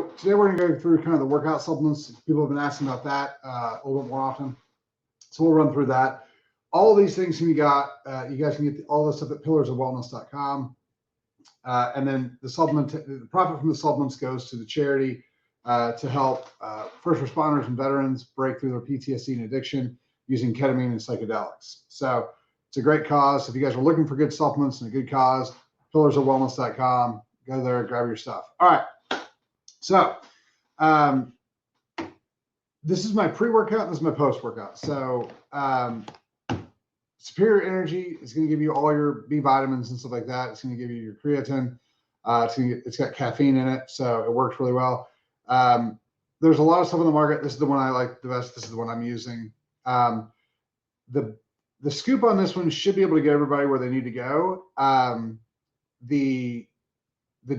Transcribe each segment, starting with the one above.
So today we're going to go through kind of the workout supplements. People have been asking about that a little bit more often. So we'll run through that. All of these things can be got, you guys can get all this stuff at pillarsofwellness.com. And then the profit from the supplements goes to the charity to help first responders and veterans break through their PTSD and addiction using ketamine and psychedelics. So it's a great cause. If you guys are looking for good supplements and a good cause, pillarsofwellness.com. Go there, grab your stuff. All right. So this is my pre-workout, this is my post-workout. So Superior Energy is going to give you all your B vitamins and stuff like that. It's going to give you your creatine. It's got caffeine in it, so it works really well. There's a lot of stuff on the market. This is the one I like the best. This is the one I'm using. The scoop on this one should be able to get everybody where they need to go. The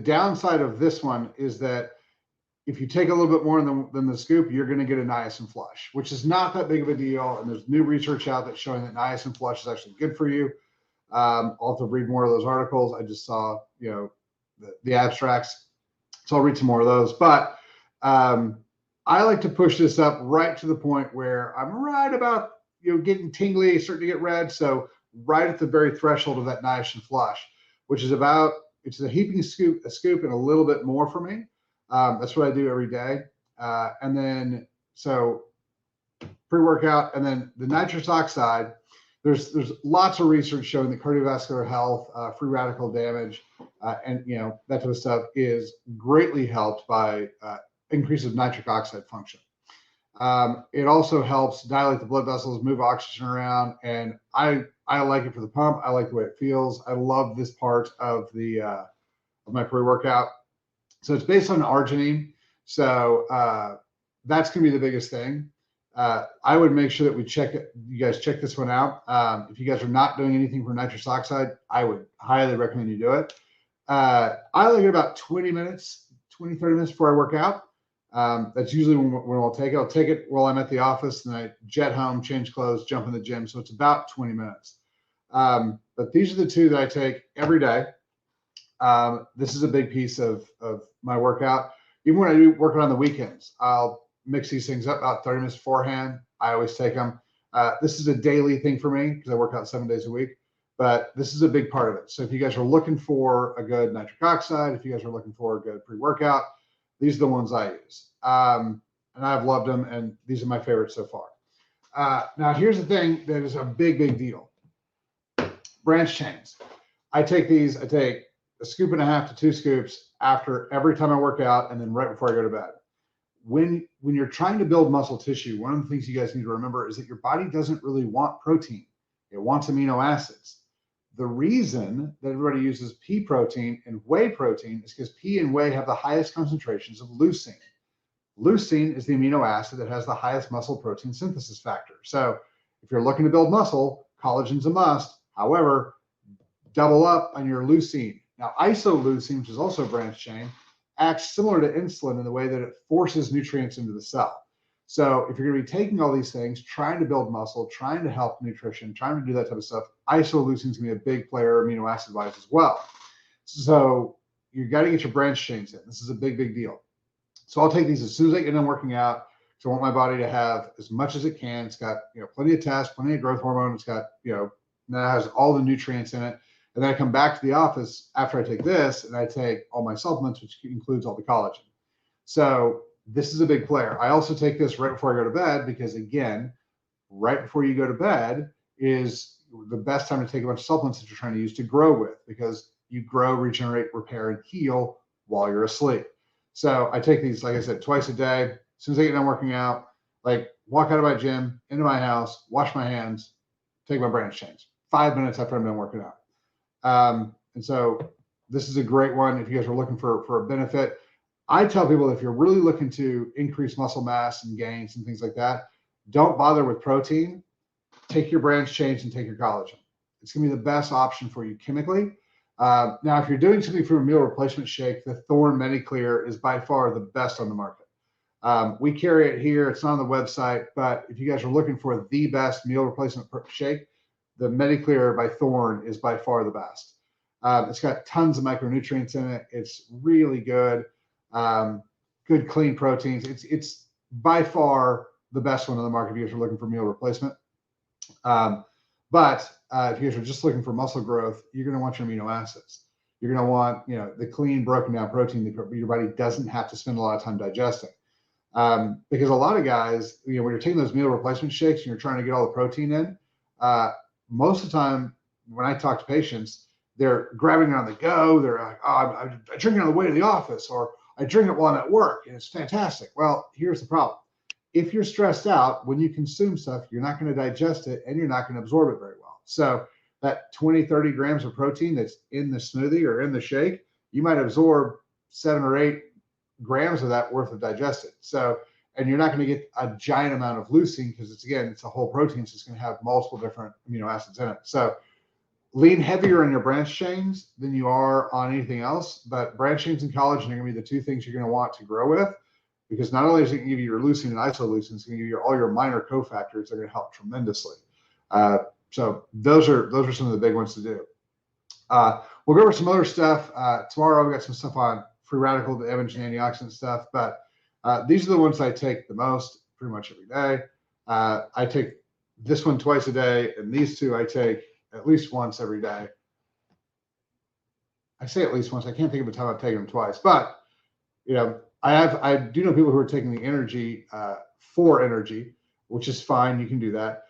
downside of this one is that if you take a little bit more than the scoop, you're going to get a niacin flush, which is not that big of a deal. And there's new research out that's showing that niacin flush is actually good for you. I'll have to read more of those articles. I just saw, the abstracts. So I'll read some more of those. But I like to push this up right to the point where I'm right about, getting tingly, starting to get red. So right at the very threshold of that niacin flush, which is it's a heaping scoop, and a little bit more for me. That's what I do every day. And then, so pre-workout, and then the nitrous oxide, there's lots of research showing that cardiovascular health, free radical damage, and that type of stuff is greatly helped by increase of nitric oxide function. It also helps dilate the blood vessels, move oxygen around, and I like it for the pump. I like the way it feels. I love this part of of my pre-workout. So it's based on arginine. So that's going to be the biggest thing. I would make sure that you guys check this one out. If you guys are not doing anything for nitrous oxide, I would highly recommend you do it. I like it about 20, 30 minutes before I work out. That's usually when I'll take it. I'll take it while I'm at the office, and I jet home, change clothes, jump in the gym. So it's about 20 minutes. But these are the two that I take every day. This is a big piece of my workout. Even when I do work on the weekends, I'll mix these things up about 30 minutes beforehand. I always take them. This is a daily thing for me because I work out 7 days a week, but this is a big part of it. So if you guys are looking for a good nitric oxide, if you guys are looking for a good pre-workout, these are the ones I use. And I've loved them, and these are my favorites so far. Now, here's the thing that is a big, big deal. Branch chains. I take these, I take a scoop and a half to 2 scoops after every time I work out, and then right before I go to bed. When you're trying to build muscle tissue, one of the things you guys need to remember is that your body doesn't really want protein. It wants amino acids. The reason that everybody uses pea protein and whey protein is because pea and whey have the highest concentrations of leucine. Leucine is the amino acid that has the highest muscle protein synthesis factor. So if you're looking to build muscle, collagen's a must. However, double up on your leucine. Now, isoleucine, which is also a branch chain, acts similar to insulin in the way that it forces nutrients into the cell. So if you're going to be taking all these things, trying to build muscle, trying to help nutrition, trying to do that type of stuff, isoleucine is going to be a big player amino acid-wise as well. So you got to get your branch chains in. This is a big, big deal. So I'll take these as soon as I get done working out. So I want my body to have as much as it can. It's got plenty of tests, plenty of growth hormone. It's got that has all the nutrients in it. And then I come back to the office after I take this, and I take all my supplements, which includes all the collagen. So this is a big player. I also take this right before I go to bed because, again, right before you go to bed is the best time to take a bunch of supplements that you're trying to use to grow with, because you grow, regenerate, repair, and heal while you're asleep. So I take these, like I said, twice a day. As soon as I get done working out, walk out of my gym, into my house, wash my hands, take my branch chains. 5 minutes after I'm done working out. And so this is a great one if you guys are looking for a benefit. I tell people if you're really looking to increase muscle mass and gains and things like that, don't bother with protein. Take your branch chains and take your collagen. It's going to be the best option for you chemically. Now, if you're doing something from a meal replacement shake, the Thorne MediClear is by far the best on the market. We carry it here. It's not on the website, but if you guys are looking for the best meal replacement shake, the MediClear by Thorne is by far the best. It's got tons of micronutrients in it. It's really good. Good good, clean proteins. It's by far the best one on the market if you guys are looking for meal replacement. But if you guys are just looking for muscle growth, you're going to want your amino acids. You're going to want, the clean, broken down protein that your body doesn't have to spend a lot of time digesting. Because a lot of guys, when you're taking those meal replacement shakes and you're trying to get all the protein in, most of the time when I talk to patients, they're grabbing it on the go. They're like, oh, I drink it on the way to the office, or I drink it while I'm at work, and it's fantastic. Well, here's the problem. If you're stressed out, when you consume stuff, you're not going to digest it and you're not going to absorb it very well. So that 20, 30 grams of protein that's in the smoothie or in the shake, you might absorb 7 or 8 grams of that worth of digested. So, and you're not going to get a giant amount of leucine because it's a whole protein. So it's going to have multiple different amino acids in it. So lean heavier on your branched chains than you are on anything else, but branched chains and collagen are going to be the two things you're going to want to grow with, because not only is it going to give you your leucine and isoleucine, it's going to give you all your minor cofactors that are going to help tremendously. So those are some of the big ones to do. We'll go over some other stuff tomorrow. We got some stuff on free radical damage and antioxidant stuff, but these are the ones I take the most, pretty much every day. I take this one twice a day, and these two I take at least once every day. I say at least once. I can't think of a time I've taken them twice, but I do know people who are taking the energy for energy, which is fine. You can do that.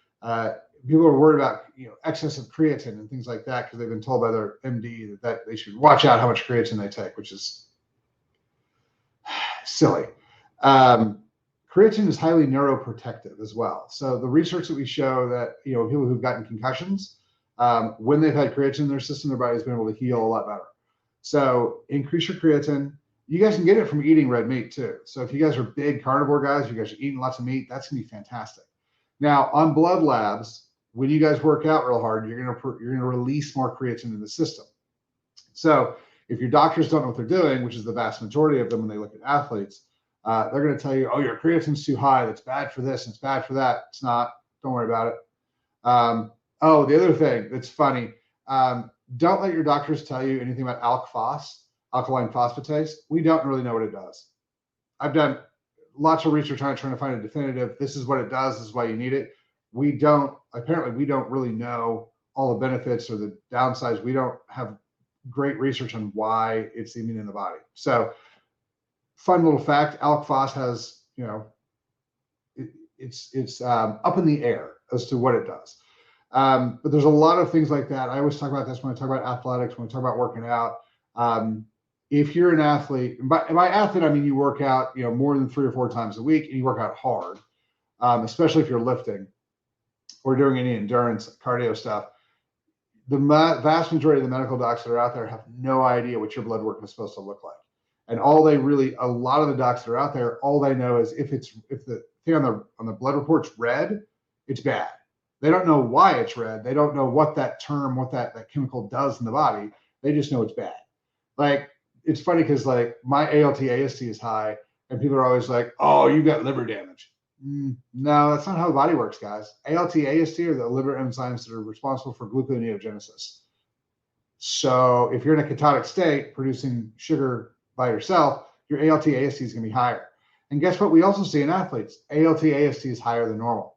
People are worried about excess of creatine and things like that because they've been told by their MD that they should watch out how much creatine they take, which is silly. Creatine is highly neuroprotective as well. So the research that we show that people who've gotten concussions, when they've had creatine in their system, their body's been able to heal a lot better. So increase your creatine. You guys can get it from eating red meat too. So if you guys are big carnivore guys, you guys are eating lots of meat, that's gonna be fantastic. Now on blood labs, when you guys work out real hard, you're gonna release more creatine in the system. So if your doctors don't know what they're doing, which is the vast majority of them when they look at athletes, they're going to tell you, oh, your creatine's too high. That's bad for this. And it's bad for that. It's not. Don't worry about it. Oh, the other thing that's funny, don't let your doctors tell you anything about alk-phos, alkaline phosphatase. We don't really know what it does. I've done lots of research on it, trying to find a definitive. This is what it does. This is why you need it. Apparently we don't really know all the benefits or the downsides. We don't have great research on why it's even in the body. So fun little fact, alk-phos has, it's up in the air as to what it does. But there's a lot of things like that. I always talk about this when I talk about athletics, when I talk about working out. If you're an athlete, by athlete, I mean you work out, more than 3 or 4 times a week, and you work out hard, especially if you're lifting or doing any endurance cardio stuff. The vast majority of the medical docs that are out there have no idea what your blood work is supposed to look like. And a lot of the docs that are out there, all they know is if the thing on the blood report's red, it's bad. They don't know why it's red. They don't know what that chemical does in the body. They just know it's bad. Like, it's funny because my ALT AST is high, and people are always like, oh, you got liver damage. No, that's not how the body works, guys. ALT, AST are the liver enzymes that are responsible for gluconeogenesis. So if you're in a ketotic state producing sugar by yourself, your ALT, AST is going to be higher. And guess what? We also see in athletes, ALT, AST is higher than normal.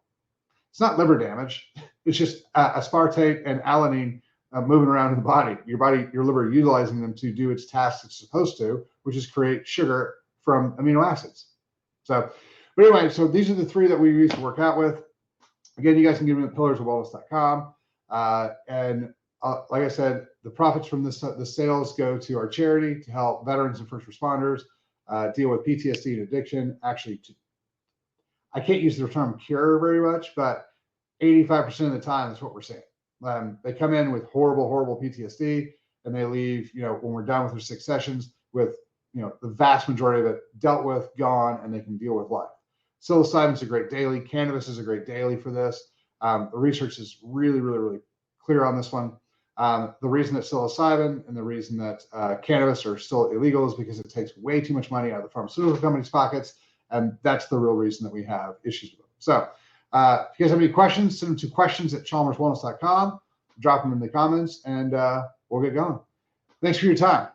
It's not liver damage. It's just aspartate and alanine moving around in the body. Your liver utilizing them to do its task it's supposed to, which is create sugar from amino acids. But anyway, so these are the 3 that we use to work out with. Again, you guys can get them at pillarsofwellness.com. Like I said, the profits from the sales go to our charity to help veterans and first responders deal with PTSD and addiction. Actually, I can't use the term cure very much, but 85% of the time that's what we're seeing. They come in with horrible, horrible PTSD, and they leave, when we're done with their 6 sessions with, the vast majority of it dealt with, gone, and they can deal with life. Psilocybin is a great daily. Cannabis is a great daily for this. The research is really, really, really clear on this one. The reason that psilocybin and the reason that cannabis are still illegal is because it takes way too much money out of the pharmaceutical companies' pockets, and that's the real reason that we have issues with them. So if you guys have any questions, send them to questions@chalmerswellness.com. Drop them in the comments, and we'll get going. Thanks for your time.